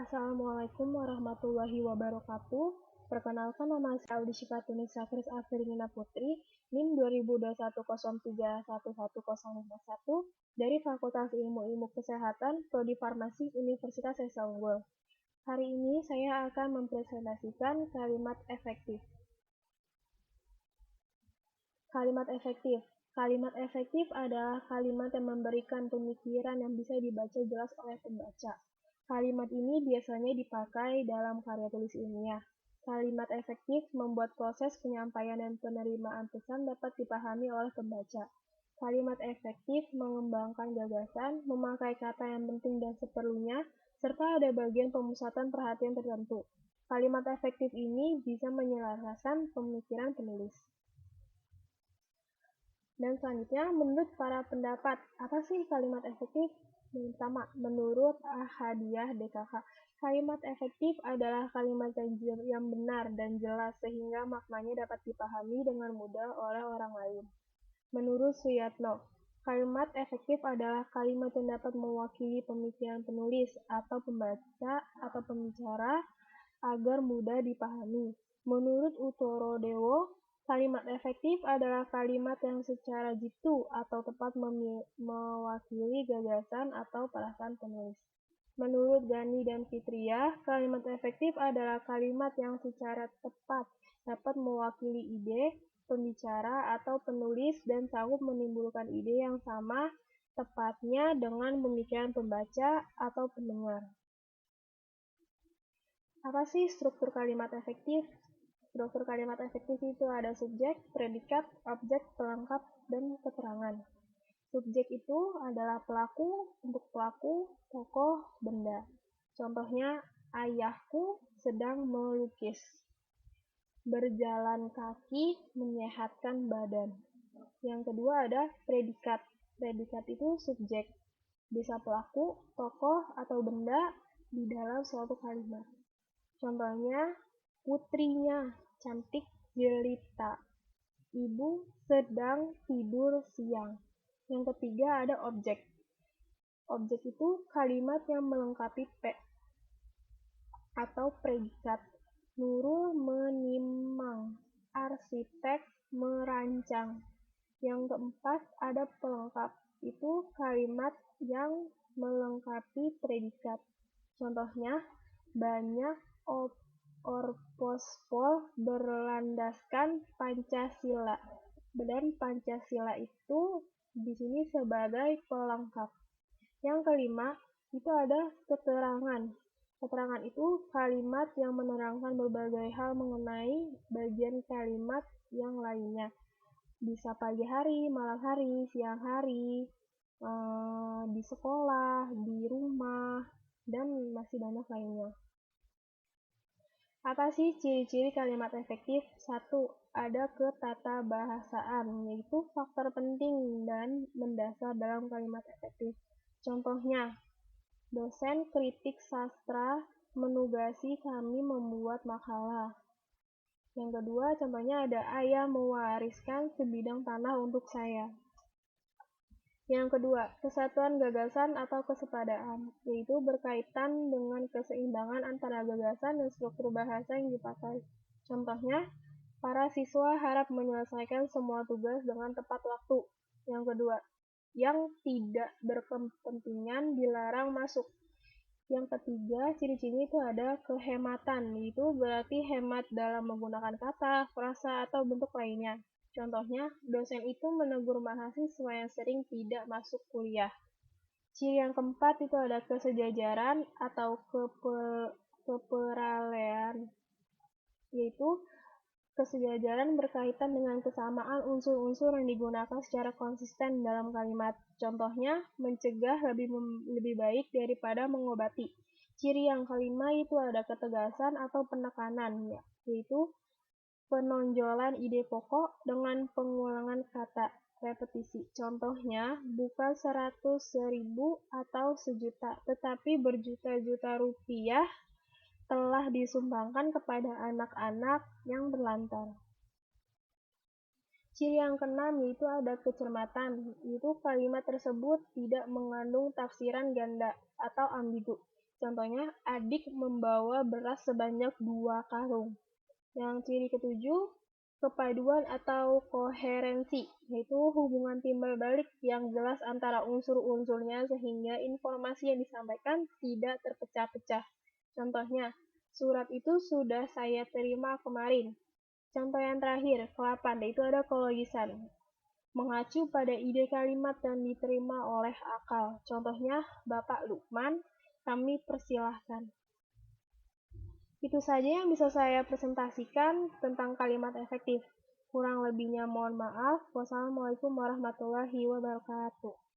Assalamualaikum warahmatullahi wabarakatuh. Perkenalkan, nama saya Audisika Tunisa Kris Afrinina Putri, NIM 202103111051 dari Fakultas Ilmu Kesehatan Prodi Farmasi Universitas Esa Unggul. Hari ini saya akan mempresentasikan kalimat efektif. Kalimat efektif. Kalimat efektif adalah kalimat yang memberikan pemikiran yang bisa dibaca jelas oleh pembaca. Kalimat ini biasanya dipakai dalam karya tulis ilmiah. Kalimat efektif membuat proses penyampaian dan penerimaan pesan dapat dipahami oleh pembaca. Kalimat efektif mengembangkan gagasan, memakai kata yang penting dan seperlunya, serta ada bagian pemusatan perhatian tertentu. Kalimat efektif ini bisa menyelaraskan pemikiran penulis. Dan selanjutnya, menurut para pendapat, apa sih kalimat efektif? Yang pertama, menurut Ahadiyah DKK, kalimat efektif adalah kalimat yang benar dan jelas sehingga maknanya dapat dipahami dengan mudah oleh orang lain. Menurut Suyatno, kalimat efektif adalah kalimat yang dapat mewakili pemikiran penulis atau pembaca atau pembicara agar mudah dipahami. Menurut Utoro Dewo, kalimat efektif adalah kalimat yang secara jitu atau tepat mewakili gagasan atau perasaan penulis. Menurut Gani dan Fitria, kalimat efektif adalah kalimat yang secara tepat dapat mewakili ide, pembicara atau penulis dan sanggup menimbulkan ide yang sama tepatnya dengan pemikiran pembaca atau pendengar. Apa sih struktur kalimat efektif? Struktur kalimat efektif itu ada subjek, predikat, objek, pelengkap, dan keterangan. Subjek itu adalah pelaku, untuk pelaku, tokoh, benda. Contohnya, ayahku sedang melukis. Berjalan kaki menyehatkan badan. Yang kedua ada predikat. Predikat itu subjek, bisa pelaku, tokoh, atau benda di dalam suatu kalimat. Contohnya, putrinya cantik jelita. Ibu sedang tidur siang. Yang ketiga ada objek. Objek itu kalimat yang melengkapi P atau predikat. Nurul menimang. Arsitek merancang. Yang keempat ada pelengkap. Itu kalimat yang melengkapi predikat. Contohnya, banyak orpospol berlandaskan Pancasila. Dan Pancasila itu di sini sebagai pelengkap. Yang kelima, itu ada keterangan. Keterangan itu kalimat yang menerangkan berbagai hal mengenai bagian kalimat yang lainnya. Bisa pagi hari, malam hari, siang hari, di sekolah, di rumah, dan masih banyak lainnya. Apa sih ciri-ciri kalimat efektif? 1. Ada ketatabahasaan, yaitu faktor penting dan mendasar dalam kalimat efektif. Contohnya, dosen kritik sastra menugasi kami membuat makalah. Yang kedua, contohnya ada ayah mewariskan sebidang tanah untuk saya. Yang kedua, kesatuan gagasan atau kesepadaan, yaitu berkaitan dengan keseimbangan antara gagasan dan struktur bahasa yang dipakai. Contohnya, para siswa harap menyelesaikan semua tugas dengan tepat waktu. Yang kedua, yang tidak berkepentingan dilarang masuk. Yang ketiga, ciri-ciri itu ada kehematan, yaitu berarti hemat dalam menggunakan kata, frasa, atau bentuk lainnya. Contohnya, dosen itu menegur mahasiswa yang sering tidak masuk kuliah. Ciri yang keempat itu ada kesejajaran atau keperalean, yaitu kesejajaran berkaitan dengan kesamaan unsur-unsur yang digunakan secara konsisten dalam kalimat. Contohnya, mencegah lebih baik daripada mengobati. Ciri yang kelima itu ada ketegasan atau penekanan, yaitu penonjolan ide pokok dengan pengulangan kata, repetisi. Contohnya, bukan 100, 1000, atau sejuta, tetapi berjuta-juta rupiah telah disumbangkan kepada anak-anak yang berlantar. Ciri yang keenam yaitu ada kecermatan, yaitu kalimat tersebut tidak mengandung tafsiran ganda atau ambigu, Contohnya, adik membawa beras sebanyak 2 karung. Yang ciri ketujuh, kepaduan atau koherensi, yaitu hubungan timbal balik yang jelas antara unsur-unsurnya sehingga informasi yang disampaikan tidak terpecah-pecah. Contohnya, surat itu sudah saya terima kemarin. Contoh yang terakhir, ke-8, yaitu ada kologisan, mengacu pada ide kalimat dan diterima oleh akal. Contohnya, Bapak Lukman, kami persilahkan. Itu saja yang bisa saya presentasikan tentang kalimat efektif. Kurang lebihnya mohon maaf. Wassalamualaikum warahmatullahi wabarakatuh.